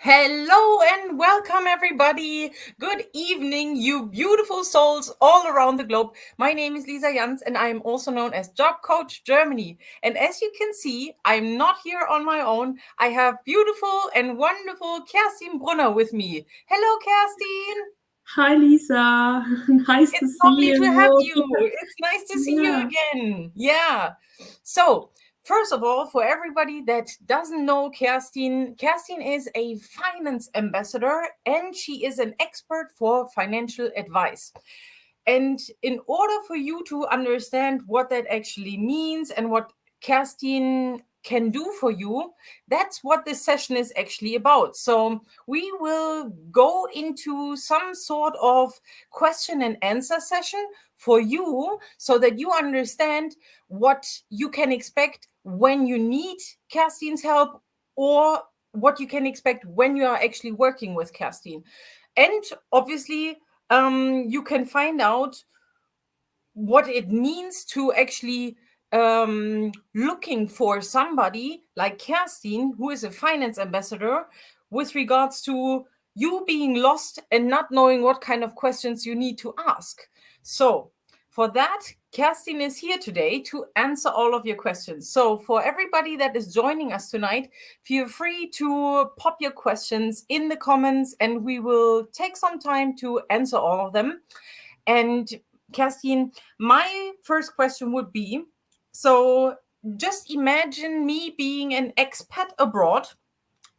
Hello and welcome, everybody. Good evening, you beautiful souls all around the globe. My name is Lisa Jans, and I am also known as Job Coach Germany. And as you can see, I'm not here on my own. I have beautiful and wonderful Kerstin Brunner with me. Hello, Kerstin. Hi, Lisa. Nice to It's see lovely to have you. you. It's nice to see you Yeah. again. Yeah. So, first of all, for everybody that doesn't know Kerstin, Kerstin is a finance ambassador and she is an expert for financial advice. And in order for you to understand what that actually means and what Kerstin can do for you, that's what this session is actually about. So we will go into some sort of question and answer session for you so that you understand what you can expect when you need Kerstin's help or what you can expect when you are actually working with Kerstin. And obviously, you can find out what it means to actually looking for somebody like Kerstin, who is a finance ambassador, with regards to you being lost and not knowing what kind of questions you need to ask. So, for that, Kerstin is here today to answer all of your questions. So, for everybody that is joining us tonight, feel free to pop your questions in the comments and we will take some time to answer all of them. And Kerstin, my first question would be, so just imagine me being an expat abroad,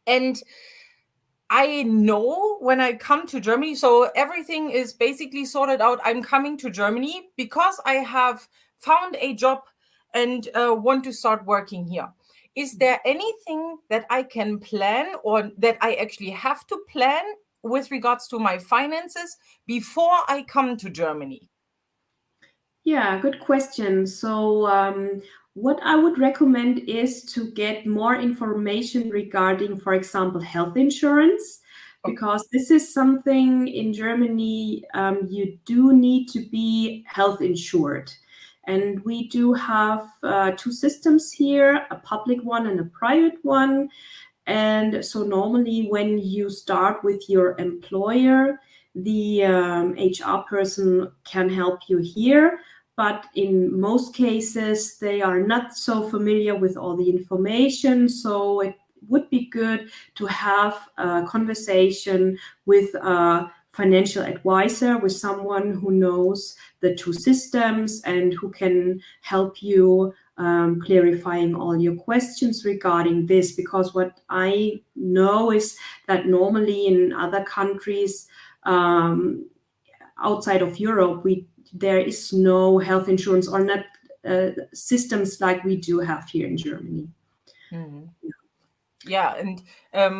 and I know when I come to Germany, so everything is basically sorted out. I'm coming to Germany because I have found a job and want to start working here. Is there anything that I can plan or that I actually have to plan with regards to my finances before I come to Germany? Yeah, good question. What I would recommend is to get more information regarding, for example, health insurance, Okay. because this is something in Germany you do need to be health insured. And we do have two systems here, a public one and a private one. And so normally when you start with your employer, the HR person can help you here. But in most cases, they are not so familiar with all the information. So it would be good to have a conversation with a financial advisor, with someone who knows the two systems and who can help you clarifying all your questions regarding this, because what I know is that normally in other countries outside of Europe, there is no health insurance or not systems like we do have here in Germany. Mhm. Yeah, and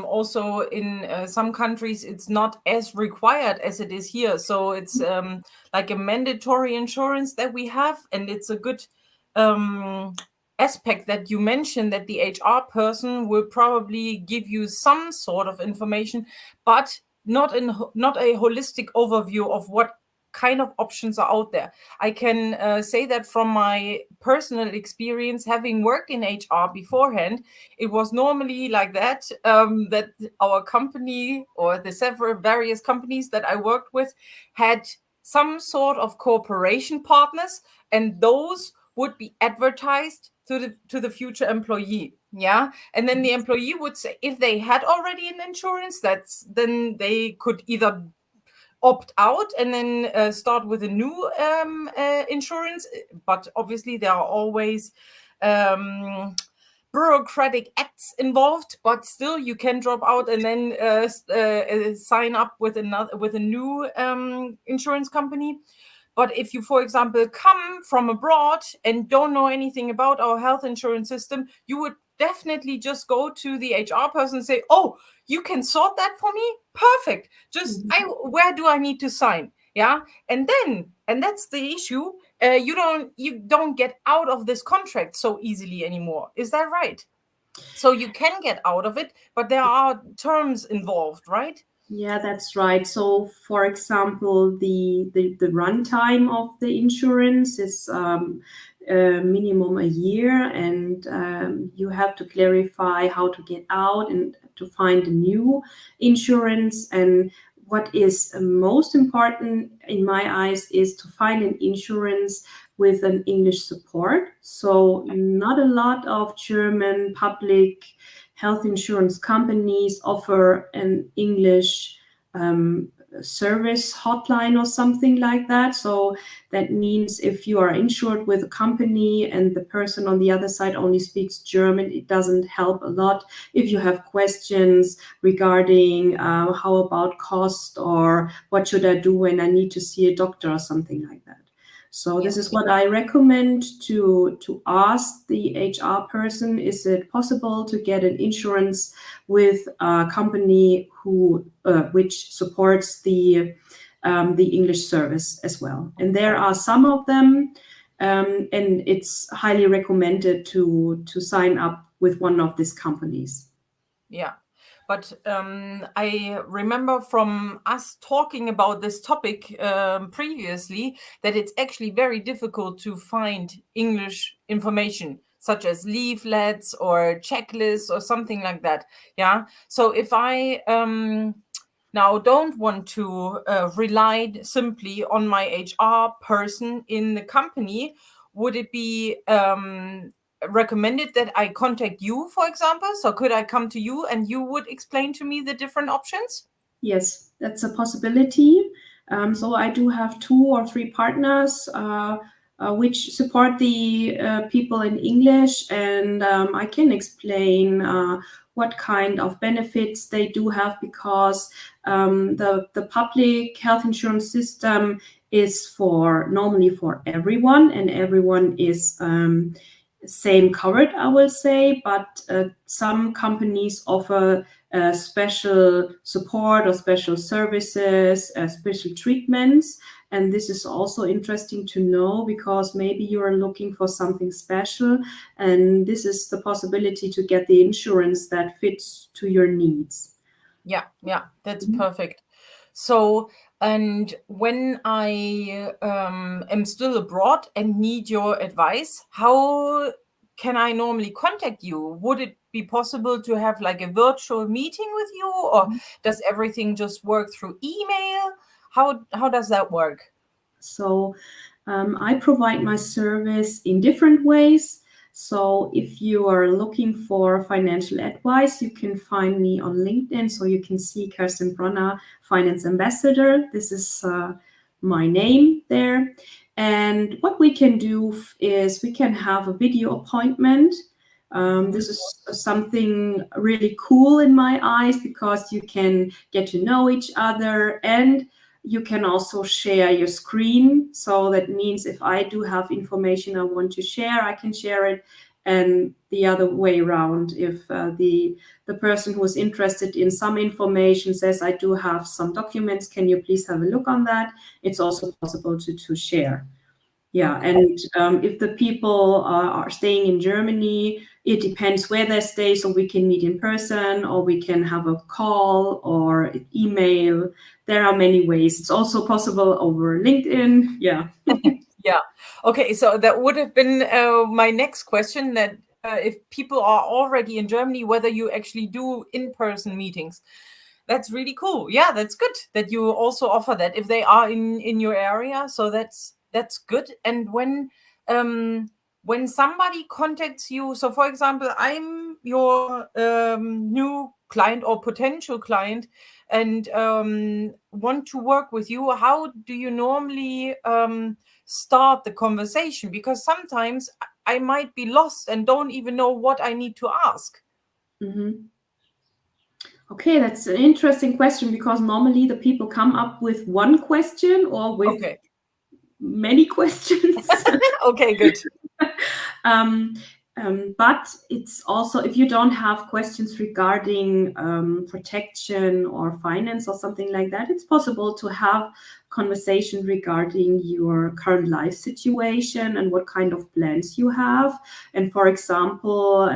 also in some countries, it's not as required as it is here. So it's like a mandatory insurance that we have, and it's a good aspect that you mentioned that the HR person will probably give you some sort of information, but not a holistic overview of what kind of options are out there. I can say that from my personal experience, having worked in HR beforehand, it was normally like that, that our company or the several various companies that I worked with had some sort of cooperation partners, and those would be advertised to the future employee. Yeah, and then the employee would say if they had already an insurance, then they could either opt out and then start with a new insurance. But obviously there are always um, bureaucratic acts involved, but still you can drop out and then sign up with a new insurance company. But if you, for example, come from abroad and don't know anything about our health insurance system, you would definitely just go to the HR person and say, "Oh, you can sort that for me? Perfect. Just where do I need to sign?" Yeah, and that's the issue. You don't get out of this contract so easily anymore. Is that right? So you can get out of it, but there are terms involved, right? Yeah, that's right. So, for example, the runtime of the insurance is minimum a year, and you have to clarify how to get out. And to find a new insurance. And what is most important in my eyes is to find an insurance with an English support. So not a lot of German public health insurance companies offer an English service hotline or something like that. So that means if you are insured with a company and the person on the other side only speaks German, it doesn't help a lot. If you have questions regarding how about cost, or what should I do when I need to see a doctor or something like that. So this is what I recommend to ask the HR person. Is it possible to get an insurance with a company which supports the English service as well? And there are some of them, and it's highly recommended to sign up with one of these companies. Yeah. But I remember from us talking about this topic previously that it's actually very difficult to find English information, such as leaflets or checklists or something like that. Yeah. So if I now don't want to rely simply on my HR person in the company, would it be recommended that I contact you, for example? So could I come to you and you would explain to me the different options? Yes, that's a possibility. So I do have 2 or 3 partners which support the people in English, and I can explain what kind of benefits they do have, because the public health insurance system is normally for everyone, and everyone is same covered, I will say, but some companies offer special support or special services, special treatments. And this is also interesting to know, because maybe you are looking for something special, and this is the possibility to get the insurance that fits to your needs. Yeah, that's perfect. So, and when I am still abroad and need your advice, how can I normally contact you? Would it be possible to have like a virtual meeting with you, or does everything just work through email? How does that work? So I provide my service in different ways. So if you are looking for financial advice, you can find me on LinkedIn. So you can see Kerstin Brunner, Finance Ambassador. This is my name there. And what we can do is we can have a video appointment. This is something really cool in my eyes, because you can get to know each other, and you can also share your screen. So that means if I do have information I want to share, I can share it. And the other way around, if the person who is interested in some information says, I do have some documents, can you please have a look on that? It's also possible to share. Yeah, and if the people are staying in Germany, it depends where they stay, so we can meet in person, or we can have a call or email. There are many ways. It's also possible over LinkedIn. Yeah. Yeah. Okay, so that would have been my next question, that if people are already in Germany, whether you actually do in-person meetings. That's really cool. Yeah, that's good that you also offer that if they are in your area. So that's good. And when somebody contacts you, so for example, I'm your new client or potential client, and want to work with you, how do you normally start the conversation? Because sometimes I might be lost and don't even know what I need to ask. Mm-hmm. Okay, that's an interesting question, because normally the people come up with one question or with many questions. Okay, good. But it's also, if you don't have questions regarding protection or finance or something like that, it's possible to have conversation regarding your current life situation and what kind of plans you have. And for example,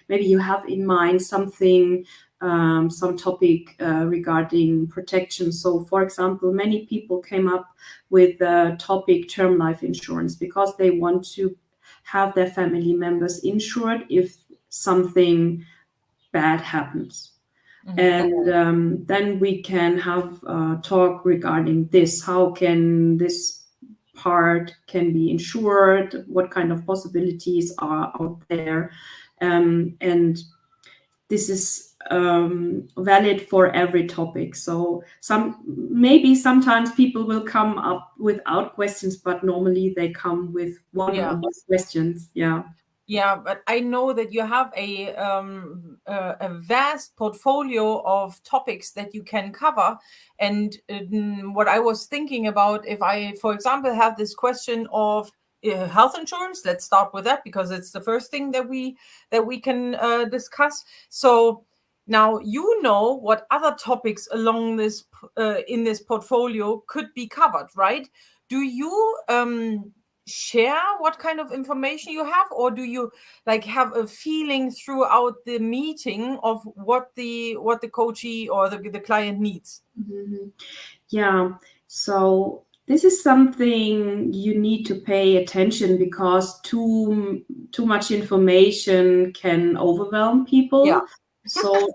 maybe you have in mind something, some topic regarding protection. So for example, many people came up with the topic term life insurance, because they want to have their family members insured if something bad happens. And then we can have a talk regarding this. How can this part can be insured? What kind of possibilities are out there? And this is valid for every topic. So sometimes people will come up without questions, but normally they come with one or more questions. Yeah, but I know that you have a vast portfolio of topics that you can cover. And what I was thinking about, if I, for example, have this question of health insurance, let's start with that because it's the first thing that we can discuss. So now you know what other topics along this in this portfolio could be covered, right? Do you share what kind of information you have, or do you like have a feeling throughout the meeting of what the coachee or the client needs? Yeah, so this is something you need to pay attention because too much information can overwhelm people. So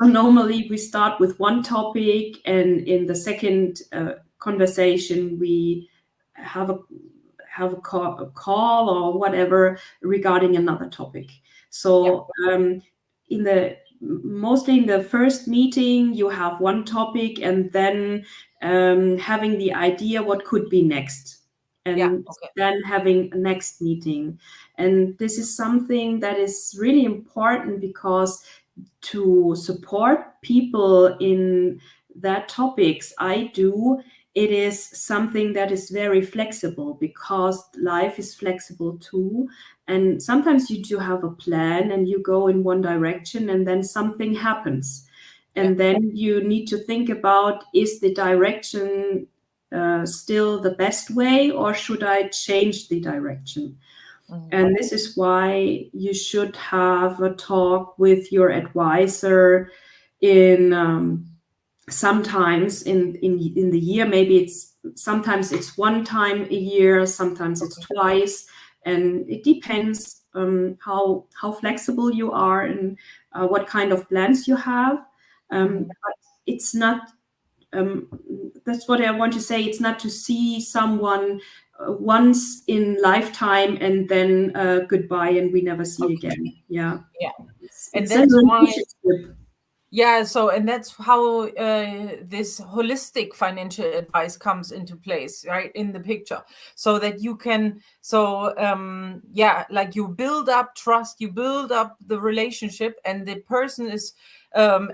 normally we start with one topic, and in the second conversation we have a call or whatever regarding another topic. So mostly in the first meeting you have one topic, and then having the idea what could be next, and then having a next meeting. And this is something that is really important because to support people in that topics I do, it is something that is very flexible because life is flexible too. And sometimes you do have a plan and you go in one direction and then something happens. And then you need to think about, is the direction still the best way, or should I change the direction? And this is why you should have a talk with your advisor in sometimes in the year. Maybe sometimes it's one time a year, sometimes it's twice, and it depends how flexible you are and what kind of plans you have. But it's not that's what I want to say. It's not to see someone once in lifetime and then goodbye and we never see again. And that's why so and that's how this holistic financial advice comes into place, right, in the picture, so that you can like you build up trust, you build up the relationship, and the person is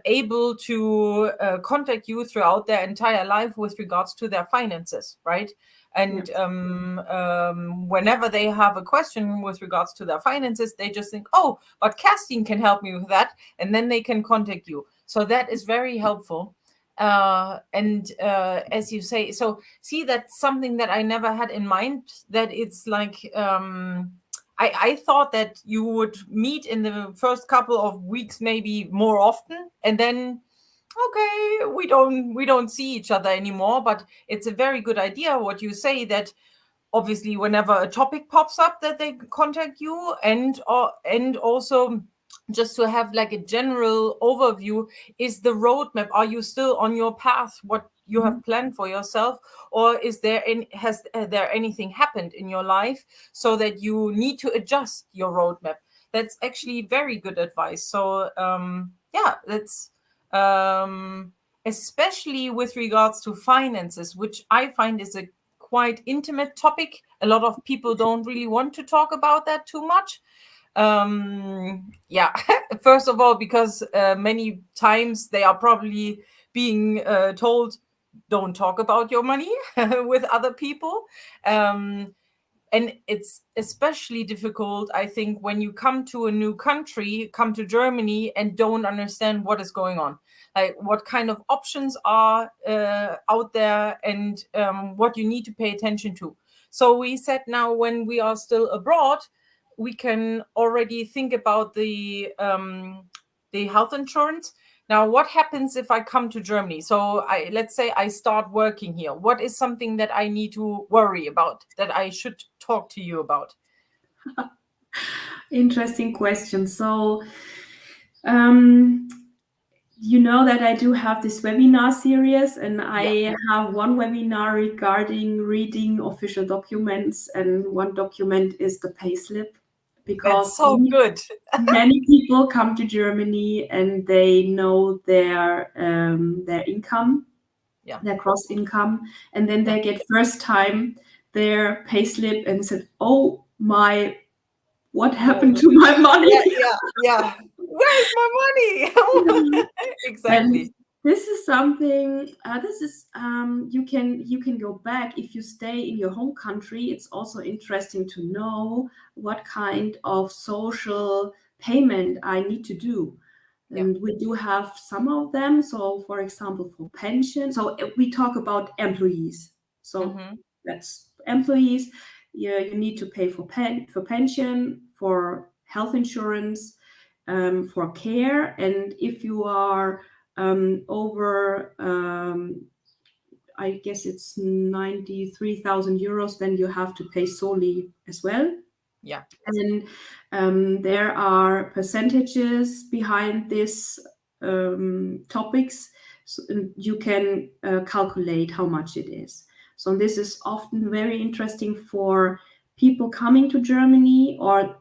able to contact you throughout their entire life with regards to their finances, right? And whenever they have a question with regards to their finances, they just think, oh, but Kerstin can help me with that. And then they can contact you. So that is very helpful. And as you say, so see, that's something that I never had in mind, that it's like, I thought that you would meet in the first couple of weeks, maybe more often, and then okay, we don't see each other anymore. But it's a very good idea what you say, that obviously whenever a topic pops up that they contact you, and also just to have like a general overview, is the roadmap, are you still on your path, what you have planned for yourself, or has there anything happened in your life so that you need to adjust your roadmap? That's actually very good advice. So that's especially with regards to finances, which I find is a quite intimate topic. A lot of people don't really want to talk about that too much. First of all, because many times they are probably being told, don't talk about your money with other people. And it's especially difficult, I think, when you come to a new country, come to Germany, and don't understand what is going on, like what kind of options are out there, and what you need to pay attention to. So we said, now when we are still abroad, we can already think about the health insurance. Now, what happens if I come to Germany? So let's say I start working here. What is something that I need to worry about, that I should talk to you about? Interesting question. So You know that I do have this webinar series, and Yeah, I have one webinar regarding reading official documents, and one document is the payslip, that's because so good. many people come to Germany and they know their income, Yeah, their gross income, and then yeah. they get first time their payslip and said, "Oh my, what happened Oh, to my money?" yeah, yeah, yeah. Where is my money? And Exactly. this is something. This is you can go back if you stay in your home country. It's also interesting to know what kind of social payment I need to do. Yeah. And we do have some of them. So, for example, for pension. So we talk about employees. So Mm-hmm. that's employees. You need to pay for pension, for health insurance, for care, and if you are over, I guess it's 93,000 euros, then you have to pay solely as well. Yeah. And there are percentages behind these topics. So, and you can calculate how much it is. So this is often very interesting for people coming to Germany, or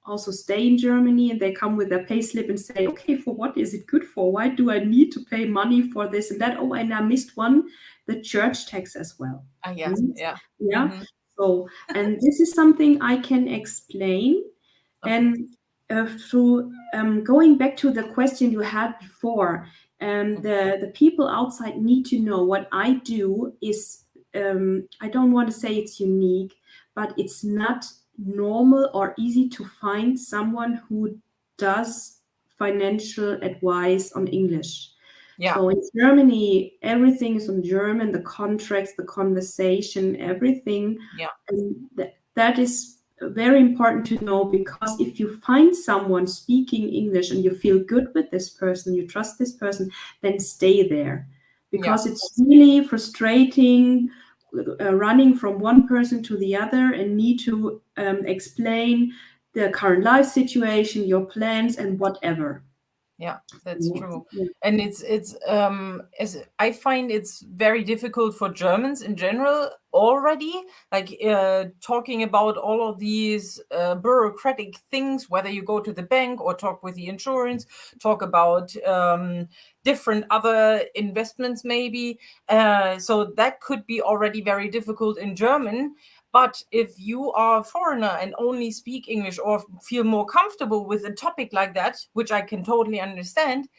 also stay in Germany, and they come with their payslip and say, okay, for what is it good for? Why do I need to pay money for this and that? Oh, and I missed one, the church tax as well. Yeah. Mm. Yeah. Yeah. Mm-hmm. So, and this is something I can explain. Okay. And through going back to the question you had before, the people outside need to know what I do is, I don't want to say it's unique, but it's not normal or easy to find someone who does financial advice on English. Yeah. So in Germany, everything is on German, the contracts, the conversation, everything. Yeah. And that is very important to know, because if you find someone speaking English and you feel good with this person, you trust this person, then stay there. Yeah. Because it's really frustrating running from one person to the other and need to explain the current life situation, your plans, and whatever. Yeah, that's So, true. yeah. And it's as I find it's very difficult for Germans in general already, like talking about all of these bureaucratic things, whether you go to the bank or talk with the insurance, talk about different other investments maybe. So that could be already very difficult in German. But if you are a foreigner and only speak English or feel more comfortable with a topic like that, which I can totally understand,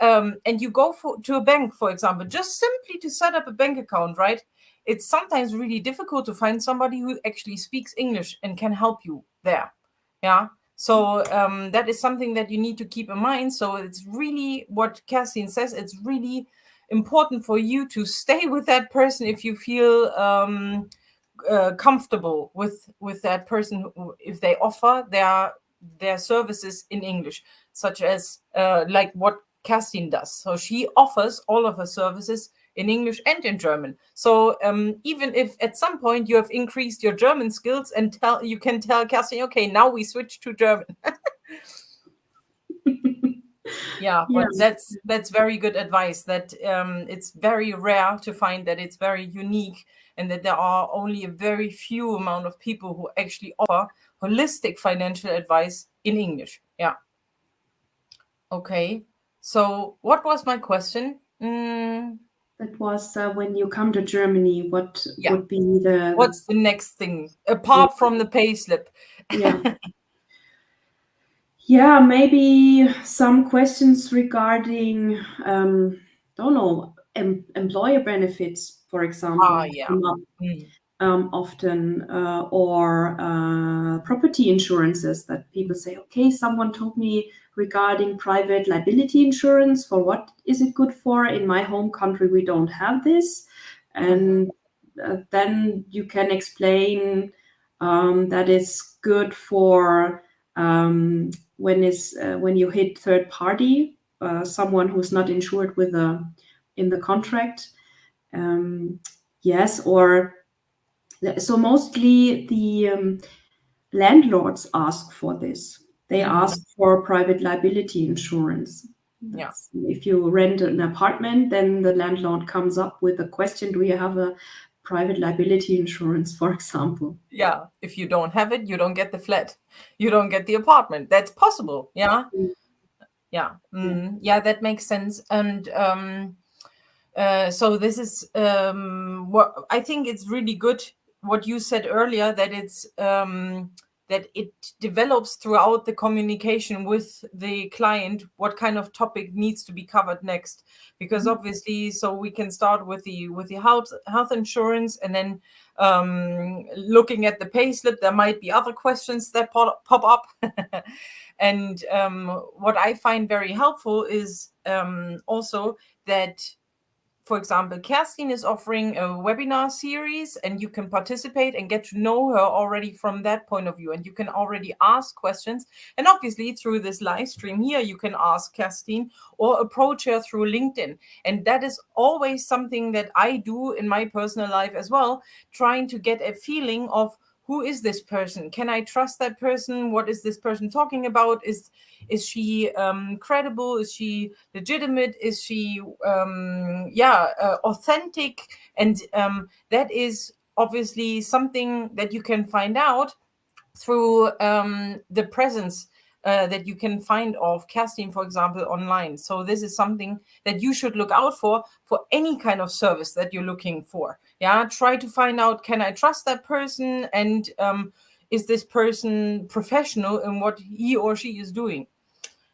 and you go to a bank, for example, just simply to set up a bank account, right? It's sometimes really difficult to find somebody who actually speaks English and can help you there. Yeah. So that is something that you need to keep in mind. So it's really what Kerstin says. It's really important for you to stay with that person if you feel comfortable with that person if they offer their services in English, such as like what Kerstin does. So she offers all of her services in English and in German. So even if at some point you have increased your German skills and you can tell Kerstin, okay, now we switch to German. Yeah, Yeah. but that's very good advice. That it's very rare to find that it's very unique, and that there are only a very few amount of people who actually offer holistic financial advice in English. Yeah. Okay. So what was my question? That was when you come to Germany, what Yeah. would be the What's the next thing apart from the payslip? yeah. Yeah, maybe some questions regarding, don't know, employer benefits, for example, Yeah. come up Mm. often, or property insurances, that people say, okay, someone told me regarding private liability insurance. For what is it good for? In my home country, we don't have this. Mhm. And then you can explain that it's good for when you hit third party, someone who's not insured with in the contract. Yes, or so mostly the landlords ask for this. They Mhm. ask for private liability insurance. Yeah. If you rent an apartment, then the landlord comes up with a question: do you have a private liability insurance, for example? Yeah. If you don't have it, you don't get the flat. You don't get the apartment. That's possible. Yeah. Yeah. Yeah, that makes sense. And so this is what I think it's really good what you said earlier, that it's that it develops throughout the communication with the client what kind of topic needs to be covered next, because obviously, so we can start with the health insurance, and then looking at the payslip, there might be other questions that pop up. And what I find very helpful is also that, for example, Kerstin is offering a webinar series, and you can participate and get to know her already from that point of view. And you can already ask questions. And obviously, through this live stream here, you can ask Kerstin or approach her through LinkedIn. And that is always something that I do in my personal life as well, trying to get a feeling of, who is this person? Can I trust that person? What is this person talking about? Is she credible? Is she legitimate? Is she authentic? And that is obviously something that you can find out through the presence that you can find of Kerstin, for example, online. So this is something that you should look out for any kind of service that you're looking for. Yeah, try to find out, can I trust that person? And is this person professional in what he or she is doing?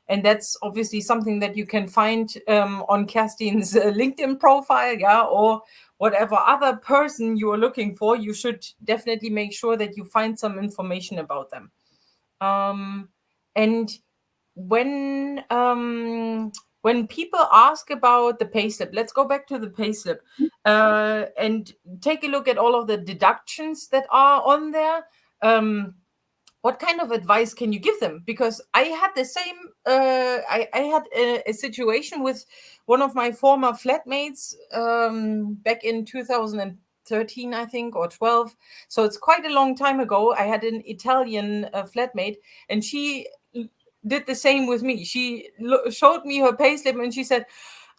And that's obviously something that you can find on Kerstin's LinkedIn profile, yeah, or whatever other person you are looking for. You should definitely make sure that you find some information about them. And when people ask about the payslip, let's go back to the payslip and take a look at all of the deductions that are on there. What kind of advice can you give them? Because I had the same, I had a situation with one of my former flatmates back in 2013, I think, or 12. So it's quite a long time ago. I had an Italian flatmate, and she did the same with me. She showed me her payslip, and she said,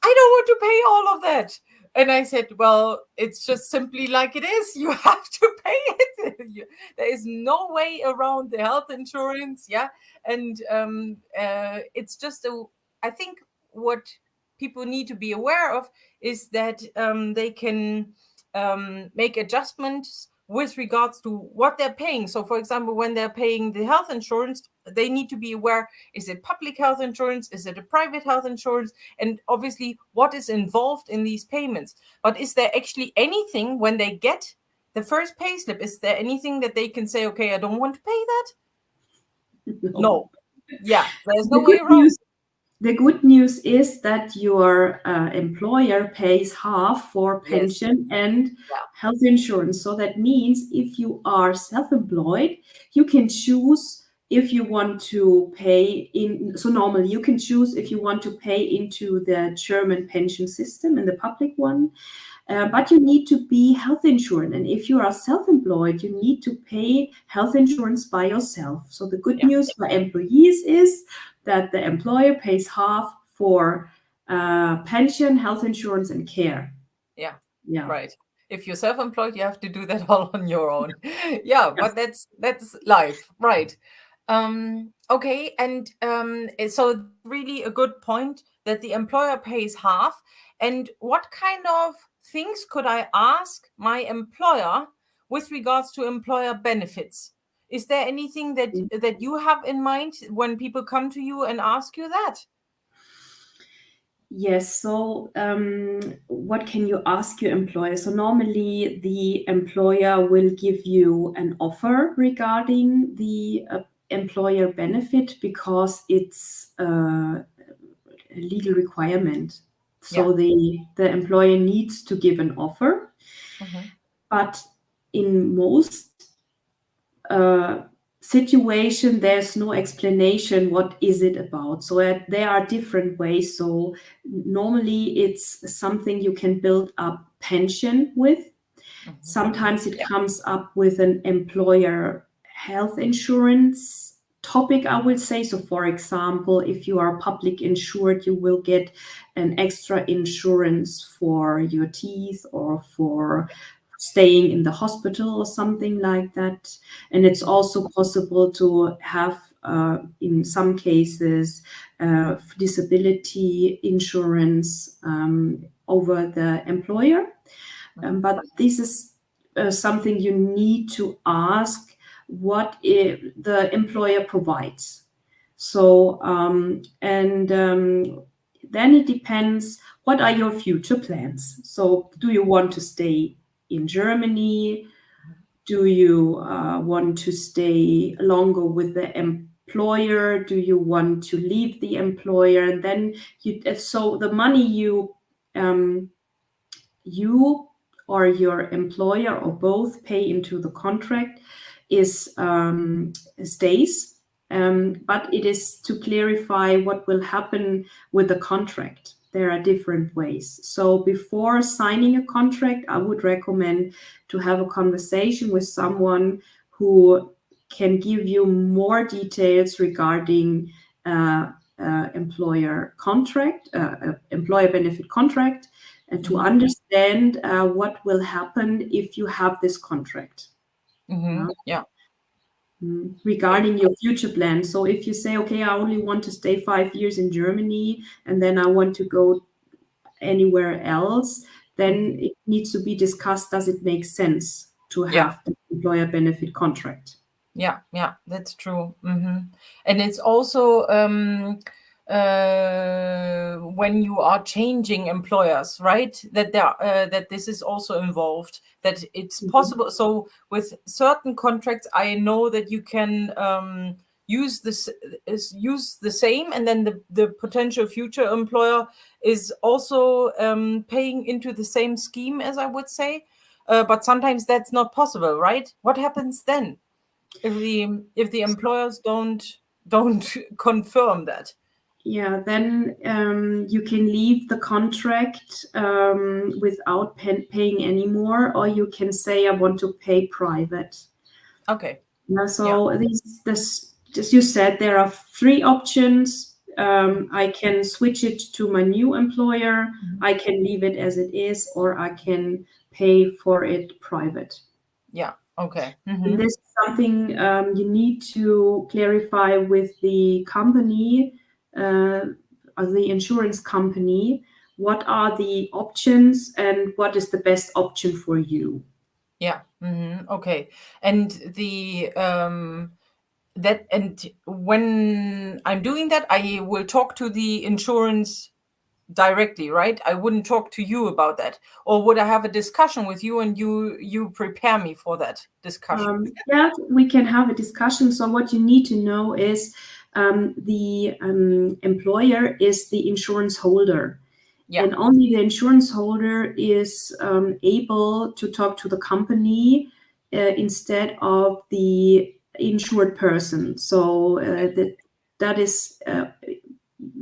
I don't want to pay all of that. And I said, well, it's just simply like it is. You have to pay it. There is no way around the health insurance. Yeah. And it's just I think what people need to be aware of is that they can make adjustments with regards to what they're paying. So, for example, when they're paying the health insurance, they need to be aware, is it public health insurance? Is it a private health insurance? And obviously, what is involved in these payments? But is there actually anything when they get the first payslip? Is there anything that they can say, okay, I don't want to pay that? No. Yeah, there's no way around. The good news is that your employer pays half for pension and health insurance. So that means if you are self-employed, you can choose if you want to pay in. So normally you can choose if you want to pay into the German pension system, in the public one. But you need to be health insured. And if you are self-employed, you need to pay health insurance by yourself. So the good news for employees is that the employer pays half for pension, health insurance, and care. Yeah. Right. If you're self-employed, you have to do that all on your own. But that's life. Right. Okay. And so really a good point that the employer pays half. And what kind of things could I ask my employer with regards to employer benefits? Is there anything that you have in mind when people come to you and ask you that? Yes. So what can you ask your employer? So normally the employer will give you an offer regarding the employer benefit because it's a legal requirement. So the employer needs to give an offer. But in most situation, there's no explanation what is it about. So there are different ways. So normally it's something you can build up pension with. Sometimes it comes up with an employer health insurance topic, I will say. So, for example, if you are public insured, you will get an extra insurance for your teeth or for staying in the hospital or something like that. And it's also possible to have, in some cases, disability insurance over the employer. But this is something you need to ask what the employer provides. So, then it depends, what are your future plans? So, do you want to stay in Germany? Do you want to stay longer with the employer? Do you want to leave the employer? And then so the money you or your employer or both pay into the contract stays, but it is to clarify what will happen with the contract. There are different ways. So before signing a contract, I would recommend to have a conversation with someone who can give you more details regarding employer benefit contract, and to understand what will happen if you have this contract. Yeah. Regarding your future plan. So if you say, okay, I only want to stay 5 years in Germany and then I want to go anywhere else, then it needs to be discussed. Does it make sense to have the employer benefit contract? Yeah, that's true. And it's also when you are changing employers, right? That that this is also involved. That it's possible. So with certain contracts, I know that you can use the same, and then the potential future employer is also paying into the same scheme, as I would say. But sometimes that's not possible, right? What happens then if the employers don't confirm that? Yeah, then you can leave the contract without paying anymore, or you can say, I want to pay private. Okay. So as you said, there are 3 options. I can switch it to my new employer, I can leave it as it is, or I can pay for it private. Yeah. Okay. And this is something you need to clarify with the company, or the insurance company. What are the options and what is the best option for you? Yeah. Okay. And when I'm doing that, I will talk to the insurance directly, right? I wouldn't talk to you about that, or would I have a discussion with you and you prepare me for that discussion? Yeah, we can have a discussion. So what you need to know is the employer is the insurance holder. Yeah. And only the insurance holder is able to talk to the company instead of the insured person. So that is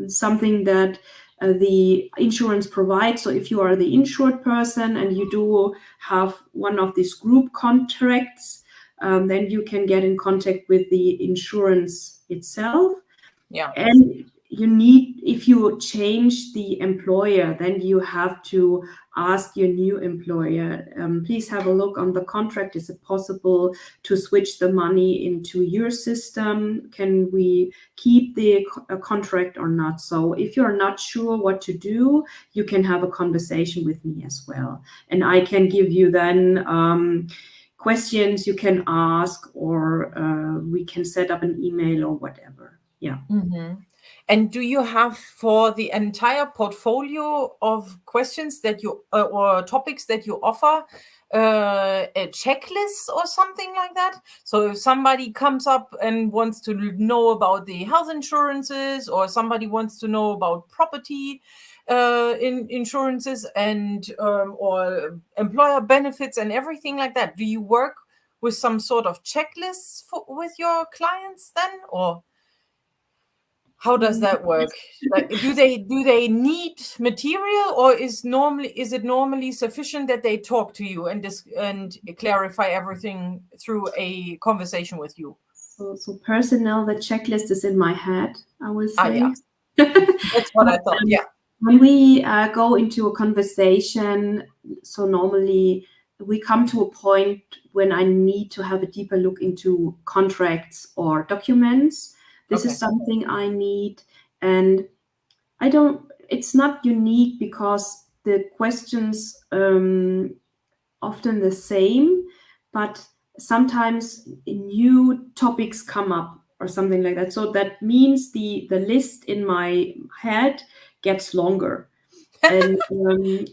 something that the insurance provides. So if you are the insured person and you do have one of these group contracts, then you can get in contact with the insurance itself. Yeah. And you need, if you change the employer, then you have to ask your new employer, please have a look on the contract. Is it possible to switch the money into your system? Can we keep the contract or not? So if you're not sure what to do, you can have a conversation with me as well. And I can give you then questions you can ask, or we can set up an email or whatever. Yeah. And do you have for the entire portfolio of questions that you or topics that you offer a checklist or something like that? So if somebody comes up and wants to know about the health insurances, or somebody wants to know about property insurances and or employer benefits and everything like that, do you work with some sort of checklists with your clients then, or how does that work? Like, do they need material, or is it normally sufficient that they talk to you and clarify everything through a conversation with you? So personnel, the checklist is in my head, I will say. Yeah, that's what I But, thought. Yeah. when we go into a conversation, so normally we come to a point when I need to have a deeper look into contracts or documents. This is Okay. something I need, and I don't. It's not unique because the questions often the same, but sometimes new topics come up or something like that. So that means the list in my head gets longer. And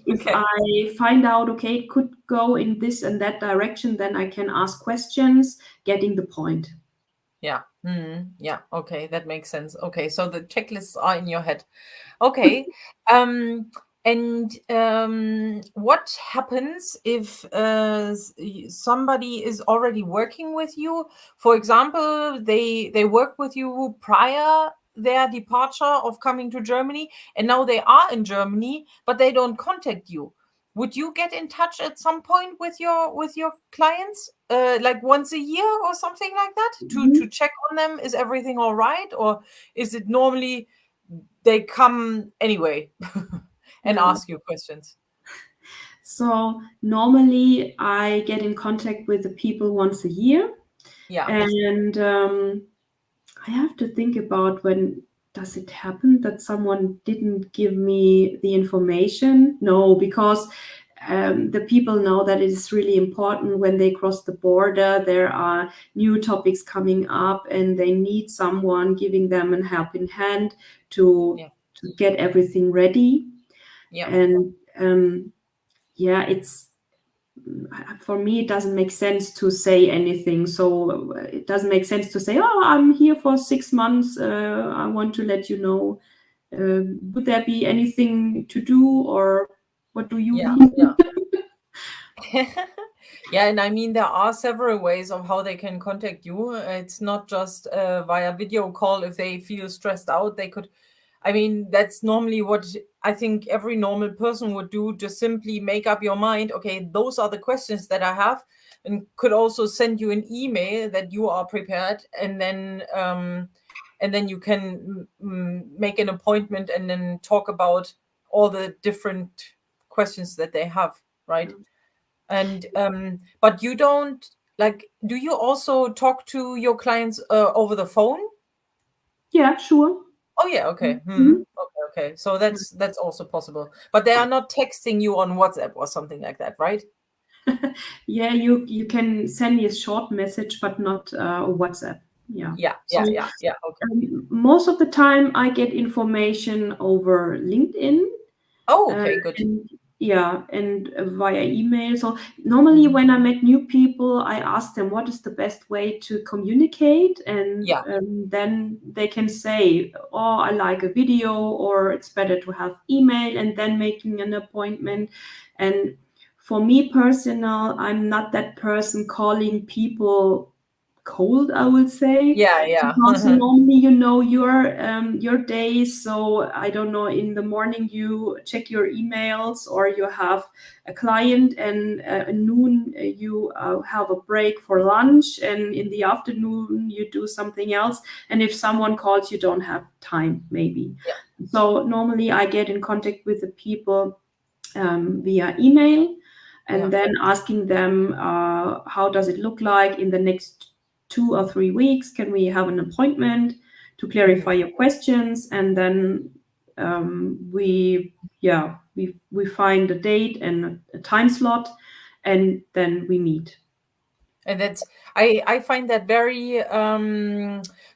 if Okay. I find out, okay, it could go in this and that direction, then I can ask questions, getting the point. Yeah. Yeah. Okay. That makes sense. Okay. So the checklists are in your head. Okay. And what happens if somebody is already working with you? For example, they work with you prior their departure of coming to Germany, and now they are in Germany, but they don't contact you. Would you get in touch at some point with your clients, like once a year or something like that, to check on them? Is everything all right, or is it normally they come anyway and Yeah. ask you questions? So normally I get in contact with the people once a year, Yeah. and I have to think about when does it happen that someone didn't give me the information? No, because the people know that it is really important when they cross the border. There are new topics coming up, and they need someone giving them a helping hand to Yeah. to get everything ready. Yeah. And yeah, it's for me it doesn't make sense to say anything, so it doesn't make sense to say, oh, I'm here for 6 months, I want to let you know, would there be anything to do, or what do you Yeah. mean? Yeah. Yeah, and I mean, there are several ways of how they can contact you. It's not just via video call. If they feel stressed out, they could. I mean, that's normally what I think every normal person would do. Just simply make up your mind. Okay, those are the questions that I have, and could also send you an email that you are prepared, and then you can make an appointment and then talk about all the different questions that they have, right? And but you don't, like, do you also talk to your clients over the phone? Yeah, sure. Oh yeah, okay. Mhm. Okay. So that's also possible. But they are not texting you on WhatsApp or something like that, right? Yeah, you can send me a short message, but not WhatsApp. Yeah. Yeah, So okay. most of the time I get information over LinkedIn. Oh, okay, good. And yeah, and via email. So normally Mhm. when I met new people, I ask them what is the best way to communicate, and Yeah, then they can say, "Oh, I like a video," or "It's better to have email," and then making an appointment. And for me personal, I'm not that person calling people cold, I would say, yeah. because normally you know your days. So I don't know, in the morning you check your emails, or you have a client, and at noon you have a break for lunch, and in the afternoon you do something else. And if someone calls, you don't have time maybe. Yeah, So normally I get in contact with the people via email, and yeah. then asking them, how does it look like in the next 2 or 3 weeks? Can we have an appointment to Mhm. clarify your questions? And then we find a date and a time slot, and then we meet. And that's, I find that very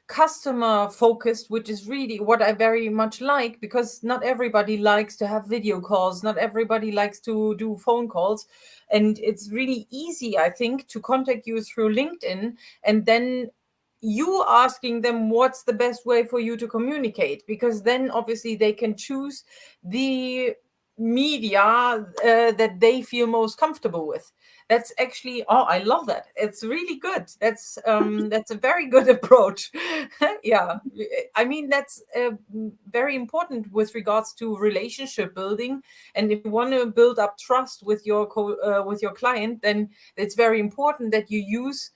customer focused, which is really what I very much like, because not everybody likes to have video calls, not everybody likes to do phone calls, and it's really easy, I think, to contact you through LinkedIn, and then you asking them what's the best way for you to communicate, because then obviously they can choose the media that they feel most comfortable with. That's actually, oh, I love that. It's really good. That's a very good approach. Yeah, I mean, that's very important with regards to relationship building. And if you want to build up trust with your client, then it's very important that you use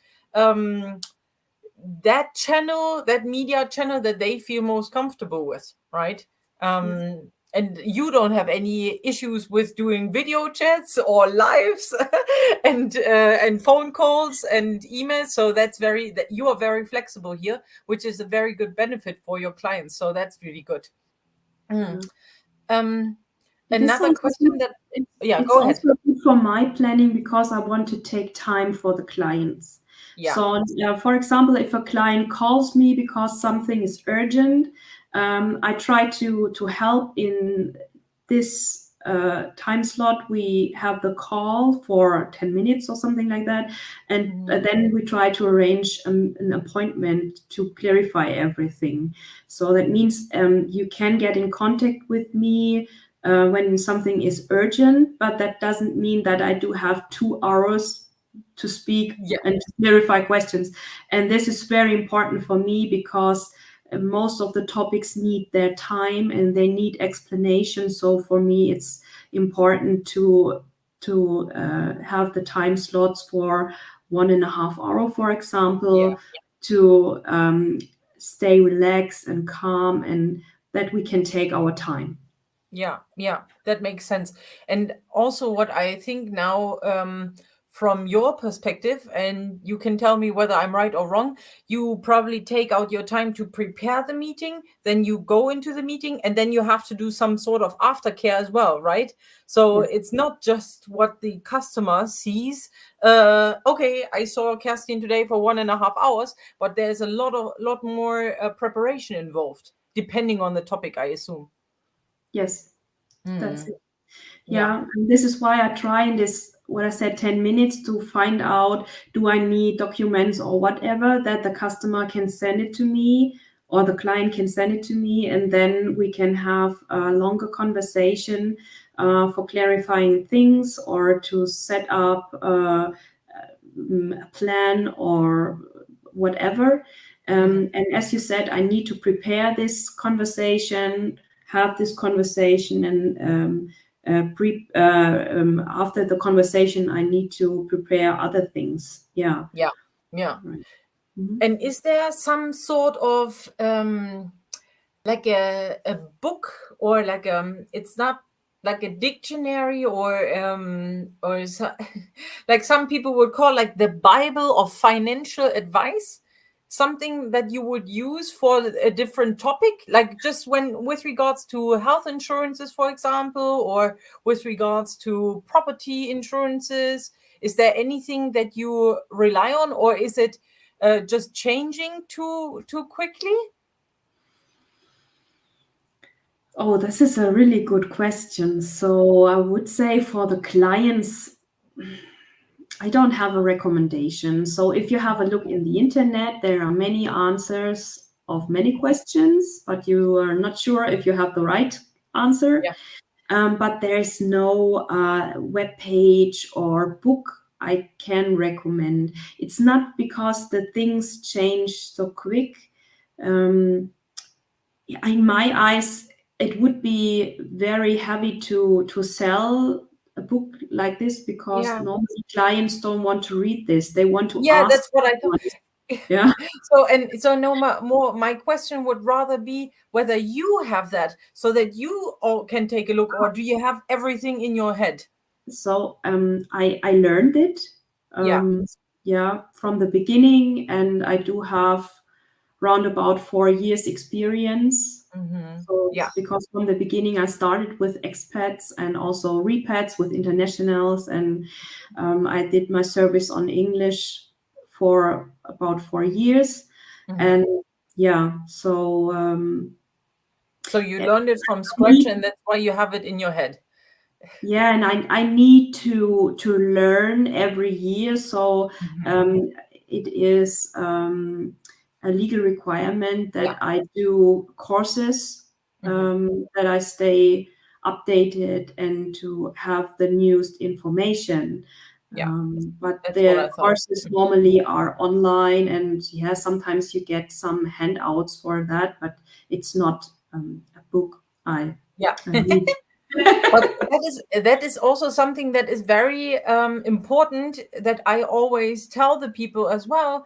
that channel, that media channel that they feel most comfortable with, right? And you don't have any issues with doing video chats or lives and phone calls and emails. So that you are very flexible here, which is a very good benefit for your clients. So that's really good. Another question that it's go ahead. also good for my planning because I want to take time for the clients. Yeah. So, for example, if a client calls me because something is urgent, I try to help in this time slot. We have the call for 10 minutes or something like that. And then we try to arrange an appointment to clarify everything. So that means you can get in contact with me when something is urgent, but that doesn't mean that I do have 2 hours to speak and to clarify questions. And this is very important for me because most of the topics need their time and they need explanation. So for me, it's important to have the time slots for 1.5 hours, for example, to stay relaxed and calm, and that we can take our time. Yeah, that makes sense. And also what I think now, from your perspective, and you can tell me whether I'm right or wrong, you probably take out your time to prepare the meeting, then you go into the meeting, and then you have to do some sort of aftercare as well, right? So it's not just what the customer sees. Okay, I saw Kerstin today for 1.5 hours, but there's a lot more preparation involved, depending on the topic, I assume. Yes, that's it. Yeah, and this is why I try in this, what I said, 10 minutes to find out, do I need documents or whatever, that the customer can send it to me or the client can send it to me, and then we can have a longer conversation for clarifying things or to set up a plan or whatever. And as you said, I need to prepare this conversation, have this conversation, and after the conversation, I need to prepare other things. Yeah. Right. And is there some sort of like a book, or like it's not like a dictionary, or like some people would call like the Bible of financial advice, something that you would use for a different topic, like just with regards to health insurances, for example, or with regards to property insurances? Is there anything that you rely on, or is it just changing too quickly? Oh, this is a really good question. So I would say for the clients, I don't have a recommendation. So if you have a look in the internet, there are many answers of many questions, but you are not sure if you have the right answer. But there is no web page or book I can recommend. It's not because the things change so quick. In my eyes, it would be very heavy to sell a book like this because normally clients don't want to read this. They want to ask. That's what I thought. Yeah. So no more. My question would rather be whether you have that, so that you all can take a look, or do you have everything in your head? So I learned it. From the beginning, and I do have round about 4 years experience. So because from the beginning I started with expats and also repats with internationals, and I did my service on English for about 4 years. And so you learned it from scratch, and that's why you have it in your head. Yeah, and I need to learn every year. So it is a legal requirement that I do courses, that I stay updated and to have the newest information. But the courses normally are online, and sometimes you get some handouts for that, but it's not a book I need. But that is also something that is very important, that I always tell the people as well.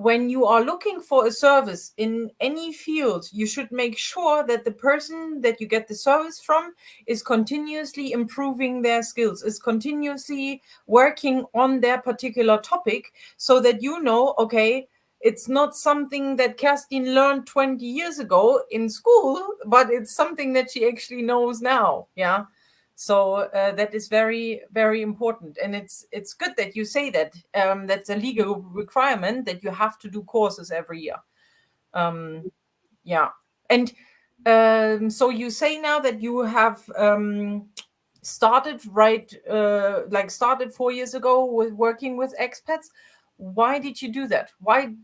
when you are looking for a service in any field, you should make sure that the person that you get the service from is continuously improving their skills, is continuously working on their particular topic, so that you know, okay, it's not something that Kerstin learned 20 years ago in school, but it's something that she actually knows now. Yeah. So that is very, very important, and it's good that you say that. That's a legal requirement that you have to do courses every year. Yeah, and so you say now that you have started started 4 years ago with working with expats. Why did you do that? Why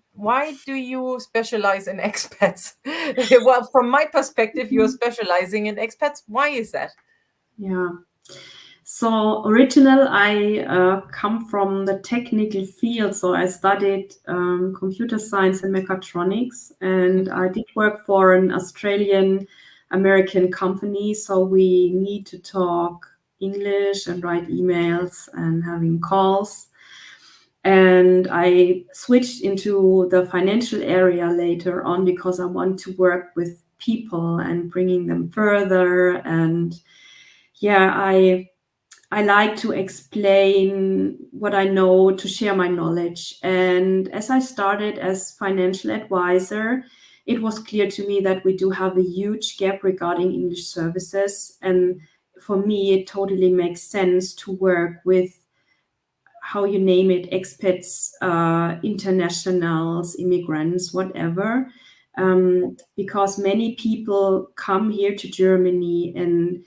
do you specialize in expats? Well, from my perspective, you're specializing in expats. Why is that? Yeah. So original, I come from the technical field. So I studied computer science and mechatronics, and I did work for an Australian American company. So we need to talk English and write emails and having calls. And I switched into the financial area later on because I want to work with people and bringing them further. And yeah, I like to explain what I know, to share my knowledge. And as I started as financial advisor, it was clear to me that we do have a huge gap regarding English services. And for me, it totally makes sense to work with, how you name it, expats, internationals, immigrants, whatever. Because many people come here to Germany, and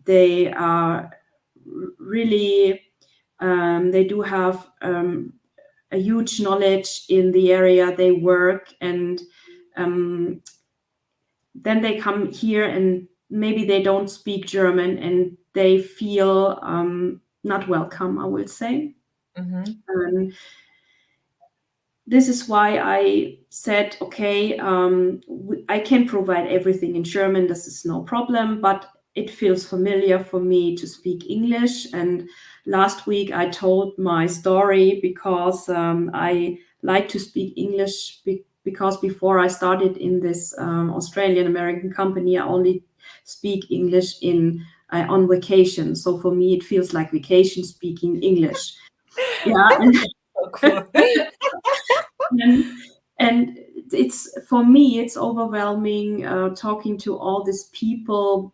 they are really, they do have a huge knowledge in the area they work, and then they come here and maybe they don't speak German and they feel not welcome, I would say. This is why I said, okay, I can provide everything in German. This is no problem, but it feels familiar for me to speak English. And last week I told my story because I like to speak English because before I started in this Australian American company, I only speak English on vacation. So for me, it feels like vacation speaking English. Yeah. So cool. And it's, for me, it's overwhelming talking to all these people,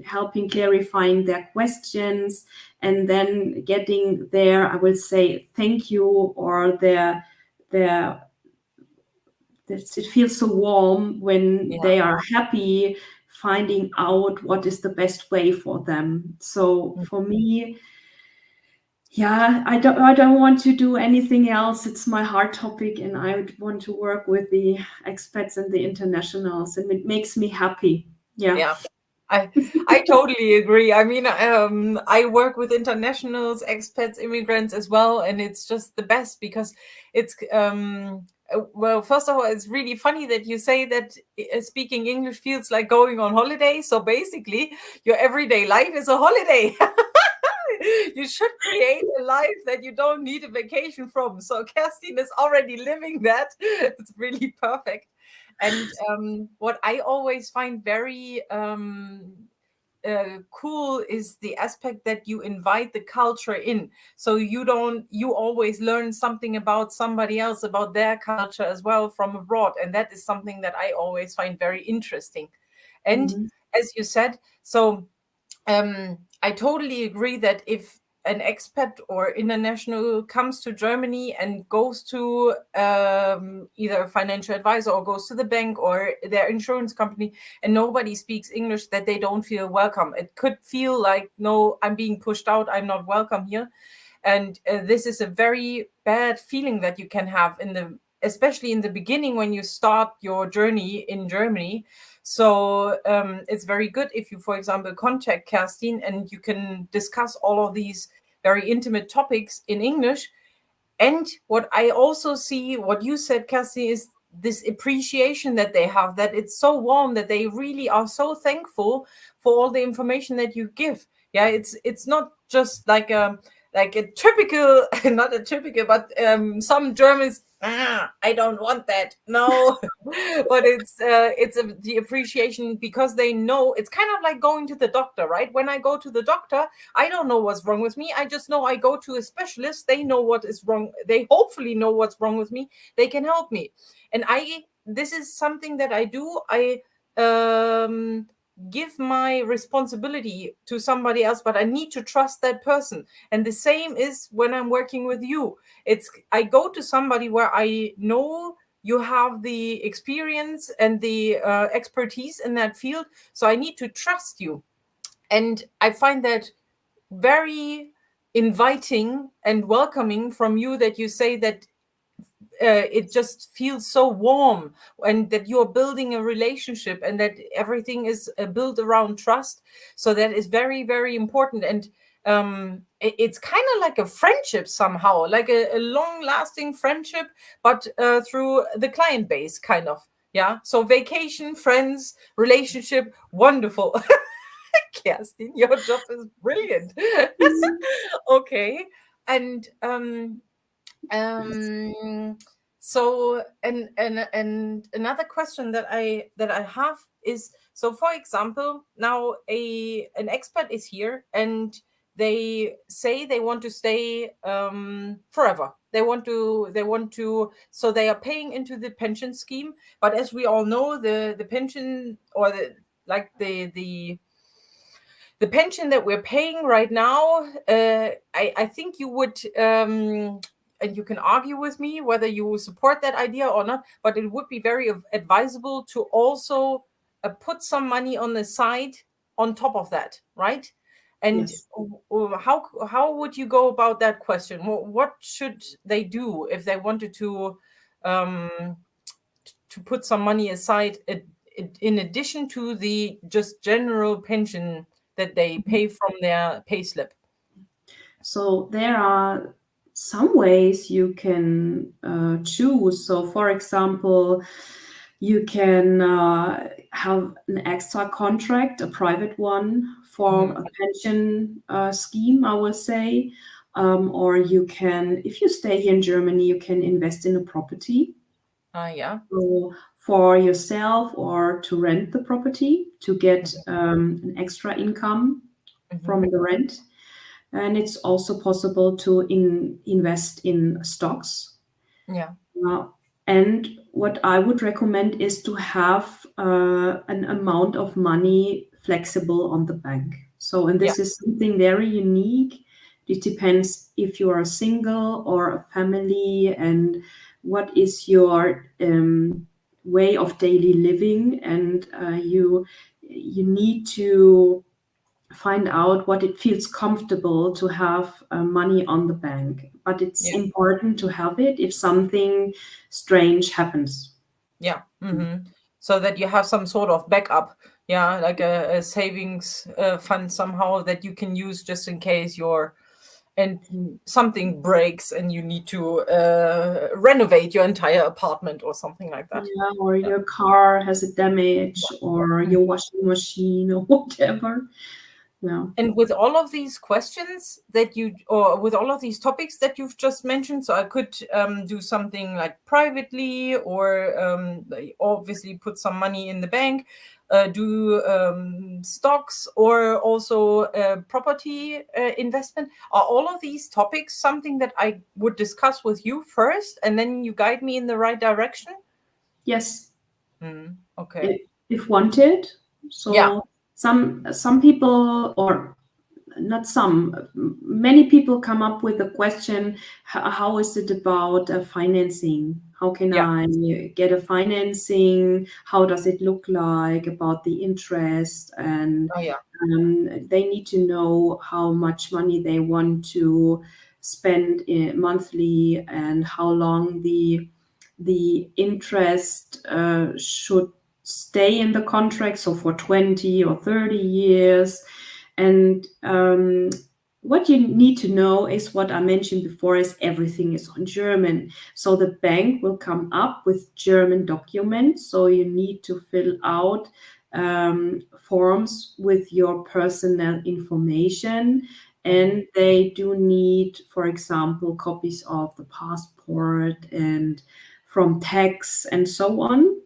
helping clarifying their questions, and then getting their, I will say, thank you, or it feels so warm when they are happy, finding out what is the best way for them. So for me, yeah, I don't want to do anything else. It's my heart topic, and I would want to work with the expats and the internationals, and it makes me happy. Yeah. I totally agree. I mean, I work with internationals, expats, immigrants as well, and it's just the best because it's well, first of all, it's really funny that you say that speaking English feels like going on holiday. So basically, your everyday life is a holiday. You should create a life that you don't need a vacation from. So Kerstin is already living that. It's really perfect. And what I always find very cool is the aspect that you invite the culture in. So you always learn something about somebody else, about their culture as well from abroad. And that is something that I always find very interesting. And as you said, so I totally agree that if an expat or international comes to Germany and goes to either a financial advisor or goes to the bank or their insurance company and nobody speaks English, that they don't feel welcome. It could feel like, no, I'm being pushed out, I'm not welcome here. And this is a very bad feeling that you can have especially in the beginning when you start your journey in Germany. So it's very good if you, for example, contact Kerstin and you can discuss all of these very intimate topics in English. And what I also see, what you said, Kerstin, is this appreciation that they have, that it's so warm, that they really are so thankful for all the information that you give. Yeah, it's not just like a typical, not a typical, but some Germans I don't want that. No, but it's the appreciation because they know it's kind of like going to the doctor, right? When I go to the doctor, I don't know what's wrong with me. I just know I go to a specialist. They know what is wrong. They hopefully know what's wrong with me. They can help me. And this is something that I do. I um give my responsibility to somebody else, but I need to trust that person. And the same is when I'm working with you. I go to somebody where I know you have the experience and the expertise in that field, so I need to trust you. And I find that very inviting and welcoming from you, that you say that it just feels so warm, and that you're building a relationship, and that everything is built around trust. So that is very, very important. And it's kind of like a friendship somehow, like a long lasting friendship, but through the client base, kind of. Yeah. So vacation, friends, relationship, wonderful. Kerstin, your job is brilliant. Okay. And um so and another question that I have is, so for example, now an expert is here, and they say they want to stay forever. They want to, so they are paying into the pension scheme. But as we all know, the pension, or the pension that we're paying right now, I think you would, and you can argue with me whether you support that idea or not, but it would be very advisable to also put some money on the side on top of that, right? And Yes. how would you go about that question? What should they do if they wanted um, to put some money aside in addition to the just general pension that they pay from their payslip? So there are some ways you can choose. So, for example, you can have an extra contract, a private one for Mhm. a pension scheme, I will say. Or you can, if you stay here in Germany, you can invest in a property. Yeah. So for yourself, or to rent the property to get an extra income Mhm. from the rent. And it's also possible to invest in stocks. Yeah. Uh, and what I would recommend is to have an amount of money flexible on the bank. So, and Yeah. this is something very unique. It depends if you are single or a family, and what is your way of daily living, and you need to find out what it feels comfortable to have money on the bank. But it's Yeah. important to have it if something strange happens. Yeah. So that you have some sort of backup, yeah, like a savings fund somehow that you can use just in case and something breaks and you need to renovate your entire apartment or something like that. Yeah, or Yeah. your car has a damage, or Mhm. your washing machine, or whatever. Yeah. And with all of these questions or with all of these topics that you've just mentioned, so I could do something like privately, or like obviously put some money in the bank, do stocks, or also property investment. Are all of these topics something that I would discuss with you first, and then you guide me in the right direction? Yes, Okay. if wanted. Yeah. So some people, or not some, many people come up with the question, how is it about financing? How can Yeah. I get a financing? How does it look like about the interest? And Oh, yeah. they need to know how much money they want to spend monthly, and how long the interest should stay in the contract, so for 20 or 30 years. And what you need to know is what I mentioned before, is everything is on German. So the bank will come up with German documents. So you need to fill out forms with your personal information. and they do need, for example, copies of the passport and from tax and so on.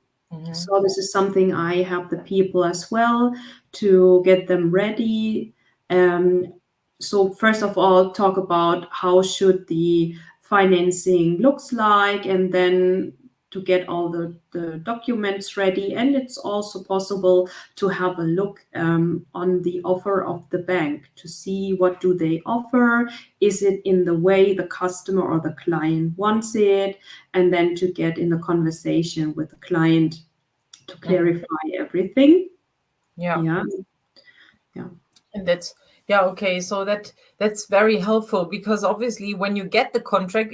So this is something I help the people as well to get them ready. So first of all, talk about how should the financing looks like, and then to get all the documents ready. And it's also possible to have a look on the offer of the bank to see what do they offer. Is it in the way the customer or the client wants it? And then to get in a conversation with the client to clarify everything. Yeah. Yeah. And okay. So that's very helpful, because obviously when you get the contract,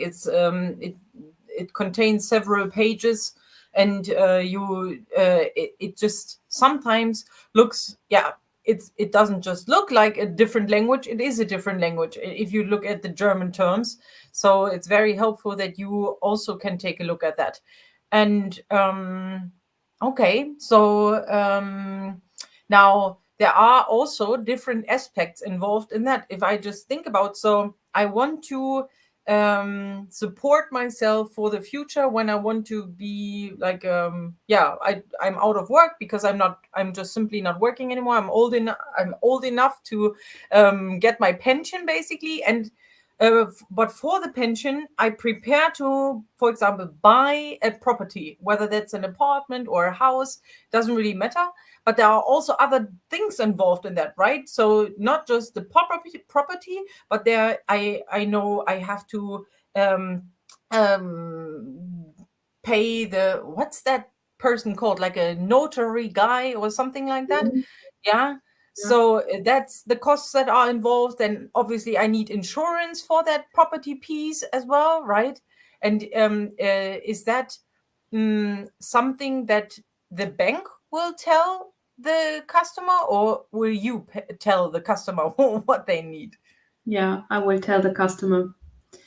it contains several pages, and it just sometimes looks, it doesn't just look like a different language. It is a different language if you look at the German terms. So it's very helpful that you also can take a look at that. And okay, so now there are also different aspects involved in that. If I just think about, so I want to support myself for the future when I want to be like, I'm out of work because I'm just simply not working anymore. I'm old enough to get my pension basically. And but for the pension, I prepare to, for example, buy a property, whether that's an apartment or a house, doesn't really matter. But there are also other things involved in that, right? So not just the property, but there I know I have to pay the, what's that person called, like a notary guy or something like that. Yeah. So that's the costs that are involved. And obviously I need insurance for that property piece as well, right? And is that something that the bank will tell the customer, or will you tell the customer what they need? Yeah, I will tell the customer.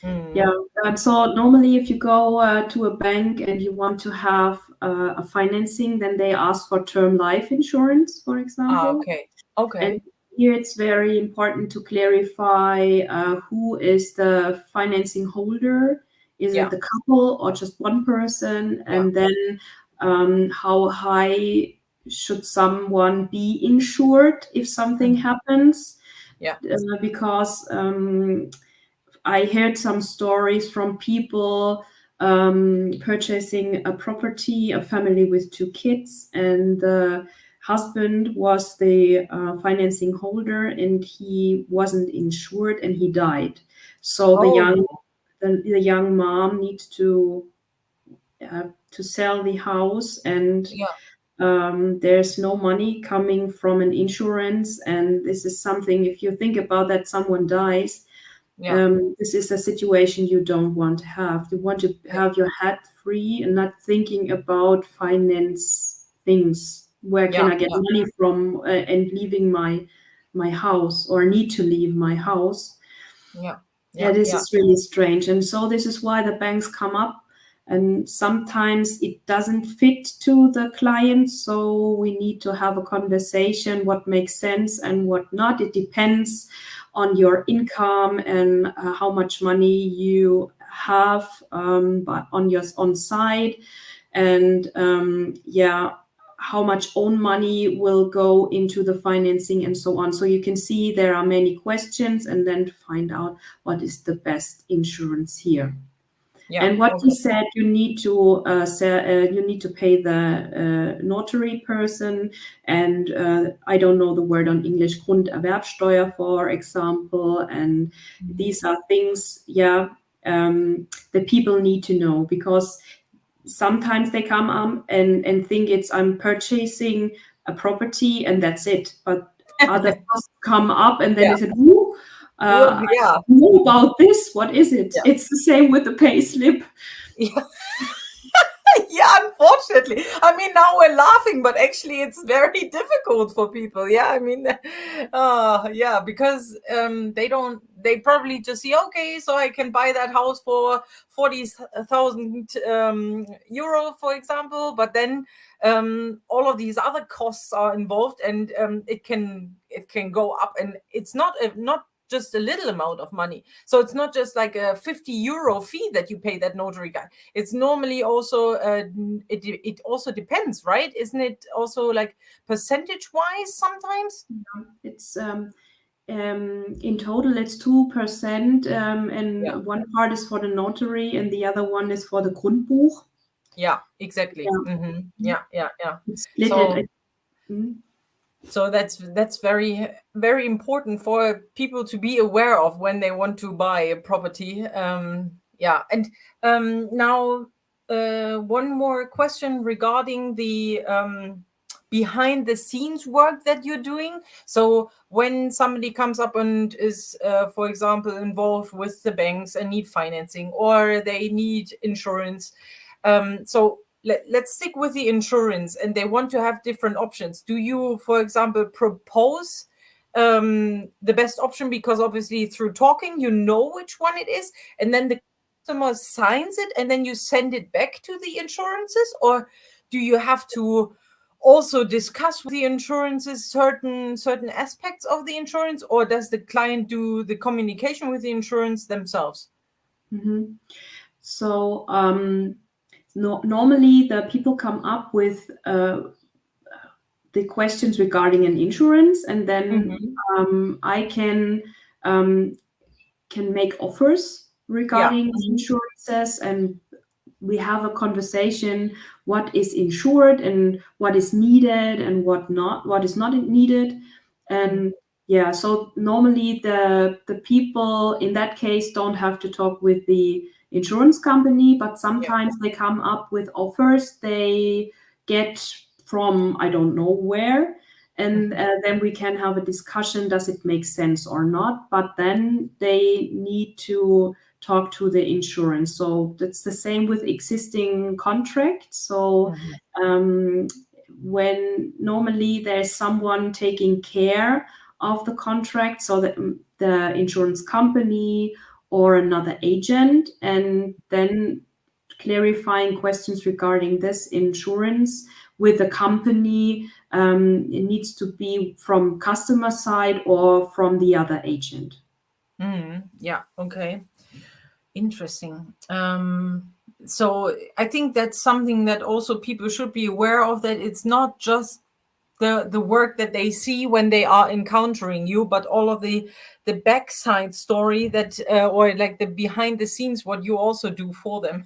Yeah, and so normally if you go to a bank and you want to have a financing, then they ask for term life insurance, for example. Okay. And here it's very important to clarify who is the financing holder. Is it the couple or just one person? And then how high should someone be insured if something happens? Because I heard some stories from people purchasing a property, a family with 2 kids, and the husband was the financing holder, and he wasn't insured, and he died. So the young mom needs to sell the house, and there's no money coming from an insurance. And this is something, if you think about that, someone dies. This is a situation you don't want to have. You want to have your head free and not thinking about finance things. Where can I get money from, and leaving my house, or need to leave my house? This is really strange. And so this is why the banks come up, and sometimes it doesn't fit to the client. So we need to have a conversation, what makes sense and what not. It depends on your income and how much money you have but on your on side, and how much own money will go into the financing and so on. So you can see there are many questions, and then to find out what is the best insurance here. And what you said, you need to pay the notary person, and I don't know the word on English, Grunderwerbsteuer, for example. And these are things, the people need to know, because sometimes they come and think it's, I'm purchasing a property and that's it. But other costs come up, and then they said, I know about this. What is it? It's the same with the pay slip. Unfortunately. I mean, now we're laughing, but actually it's very difficult for people. I mean, because they probably just see, okay, so I can buy that house for 40,000 euro, for example, but then all of these other costs are involved, and it can go up, and it's not just a little amount of money. So it's not just like a 50 euro fee that you pay that notary guy. It's normally also it also depends, right? Isn't it also like percentage wise sometimes? It's in total it's 2%, and one part is for the notary and the other one is for the Grundbuch. Yeah, exactly. Yeah. It's split So it. Mm. So that's very, very important for people to be aware of when they want to buy a property. Yeah, and now one more question regarding the behind the scenes work that you're doing. So when somebody comes up and is, for example, involved with the banks and need financing, or they need insurance, so let's stick with the insurance, and they want to have different options. Do you, for example, propose the best option, because obviously through talking you know which one it is, and then the customer signs it and then you send it back to the insurances? Or do you have to also discuss with the insurances certain aspects of the insurance, or does the client do the communication with the insurance themselves? So normally the people come up with the questions regarding an insurance, and then I can make offers regarding the insurances, and we have a conversation what is insured and what is needed and what is not needed. And yeah, so normally the people in that case don't have to talk with the insurance company, but sometimes they come up with offers they get from I don't know where, and then we can have a discussion, does it make sense or not? But then they need to talk to the insurance. So that's the same with existing contracts. So when normally there's someone taking care of the contract, so that the insurance company or another agent, and then clarifying questions regarding this insurance with the company, it needs to be from customer side or from the other agent. Yeah, okay. Interesting. So I think that's something that also people should be aware of, that it's not just the work that they see when they are encountering you, but all of the backside story that or like the behind the scenes, what you also do for them.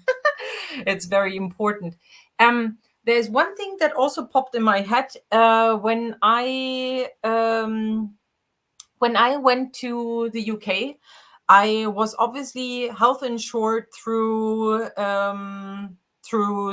It's very important. There's one thing that also popped in my head when I went to the UK. I was obviously health insured through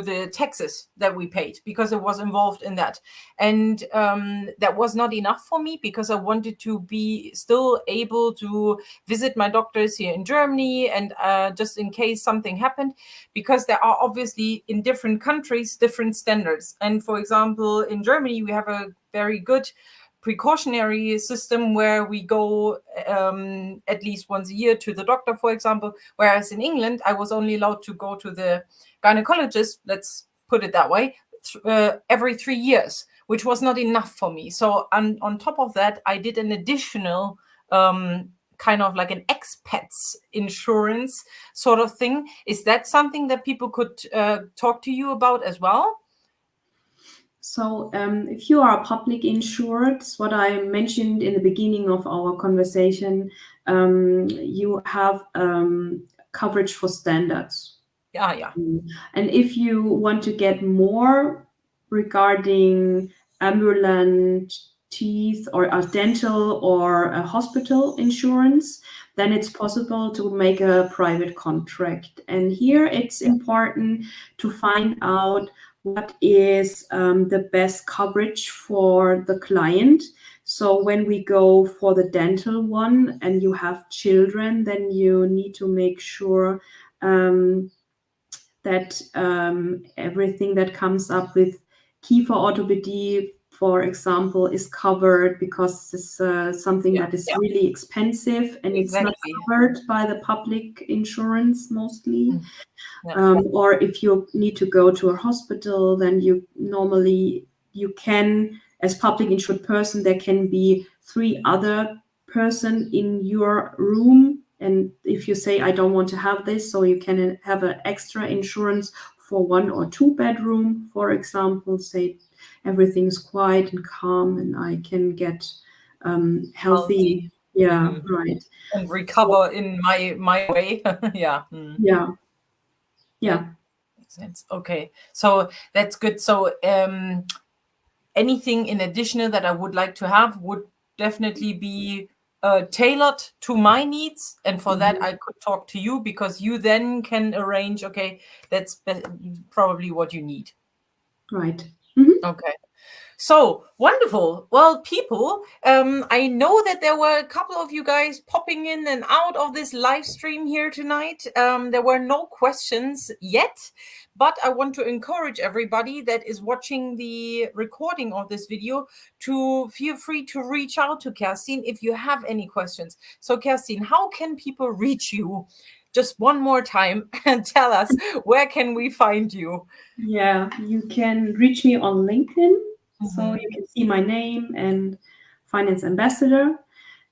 the taxes that we paid, because it was involved in that. And that was not enough for me, because I wanted to be still able to visit my doctors here in Germany, and just in case something happened, because there are obviously in different countries different standards. And for example, in Germany, we have a very good precautionary system where we go at least once a year to the doctor, for example, whereas in England I was only allowed to go to the gynecologist, let's put it that way, every 3 years, which was not enough for me. So on top of that, I did an additional kind of like an expats insurance sort of thing. Is that something that people could talk to you about as well? So if you are public insured, what I mentioned in the beginning of our conversation, you have coverage for standards. Yeah. And if you want to get more regarding ambulant teeth or a dental or a hospital insurance, then it's possible to make a private contract. And here it's important to find out what is the best coverage for the client. So when we go for the dental one and you have children, then you need to make sure that everything that comes up with Kiefer orthopedy, for example, is covered, because it's something that is really expensive and it's not covered by the public insurance mostly. Or if you need to go to a hospital, then you can, as public insured person, there can be 3 other person in your room. And if you say, I don't want to have this, so you can have an extra insurance for 1 or 2 bedroom, for example, say everything's quiet and calm and I can get healthy. Yeah, right. And recover in my way. Yeah. Yeah. Makes sense. Okay. So that's good. So anything in additional that I would like to have would definitely be tailored to my needs, and for that I could talk to you, because you then can arrange, okay, that's probably what you need. Right. Okay. So wonderful. Well, people, I know that there were a couple of you guys popping in and out of this live stream here tonight. There were no questions yet, but I want to encourage everybody that is watching the recording of this video to feel free to reach out to Kerstin if you have any questions. So Kerstin, how can people reach you? Just one more time and tell us, where can we find you? Yeah, you can reach me on LinkedIn. So you can see my name and Finance Ambassador.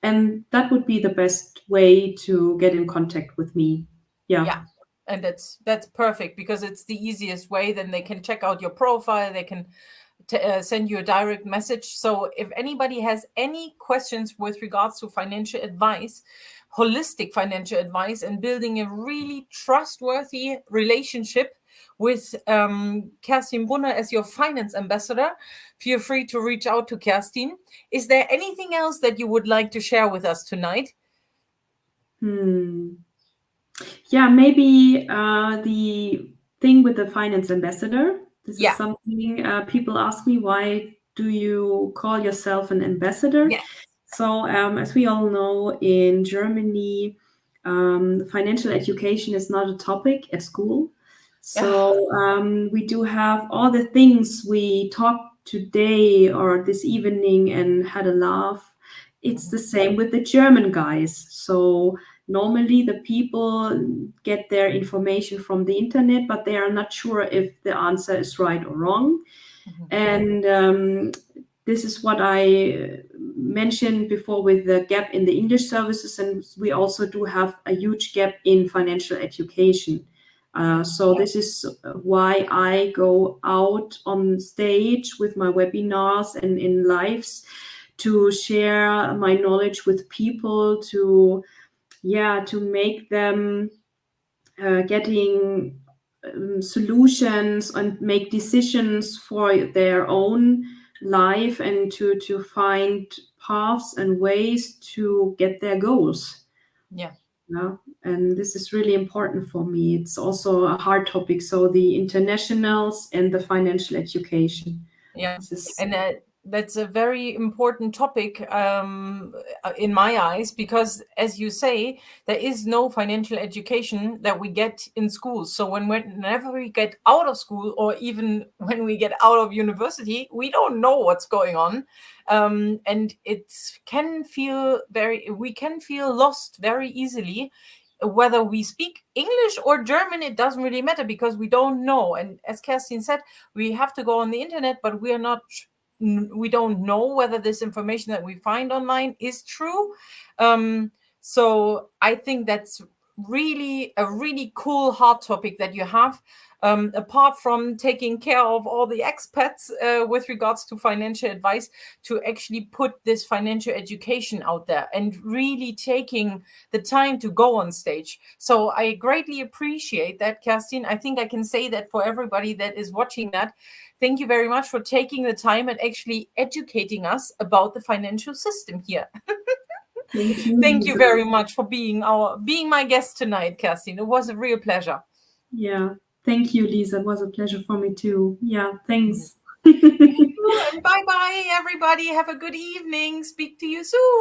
And that would be the best way to get in contact with me. Yeah. And that's perfect, because it's the easiest way. Then they can check out your profile. They can send you a direct message. So if anybody has any questions with regards to financial advice, holistic financial advice, and building a really trustworthy relationship with Kerstin Brunner as your finance ambassador, feel free to reach out to Kerstin. Is there anything else that you would like to share with us tonight? Yeah, maybe the thing with the finance ambassador. This is something people ask me, why do you call yourself an ambassador? Yeah. So as we all know, in Germany, financial education is not a topic at school. So we do have all the things we talked today or this evening and had a laugh. It's the same with the German guys. So normally the people get their information from the internet, but they are not sure if the answer is right or wrong. And this is what I mentioned before with the gap in the English services. And we also do have a huge gap in financial education. So this is why I go out on stage with my webinars and in lives to share my knowledge with people, to make them getting solutions and make decisions for their own life, and to find paths and ways to get their goals. Yeah. And this is really important for me. It's also a hard topic. So the internationals and the financial education. Yeah. And that's a very important topic in my eyes, because, as you say, there is no financial education that we get in schools. So whenever we get out of school, or even when we get out of university, we don't know what's going on. And we can feel lost very easily. Whether we speak English or German, it doesn't really matter, because we don't know. And as Kerstin said, we have to go on the internet, but we don't know whether this information that we find online is true. So I think that's really a really cool hard topic that you have, apart from taking care of all the expats with regards to financial advice, to actually put this financial education out there and really taking the time to go on stage. So I greatly appreciate that, Kerstin. I think I can say that for everybody that is watching that. Thank you very much for taking the time and actually educating us about the financial system here. Thank you. Thank you very much for being my guest tonight, Kerstin. It was a real pleasure. Yeah. Thank you, Lisa. It was a pleasure for me too. Yeah. Thanks. Thank you, and bye-bye, everybody. Have a good evening. Speak to you soon.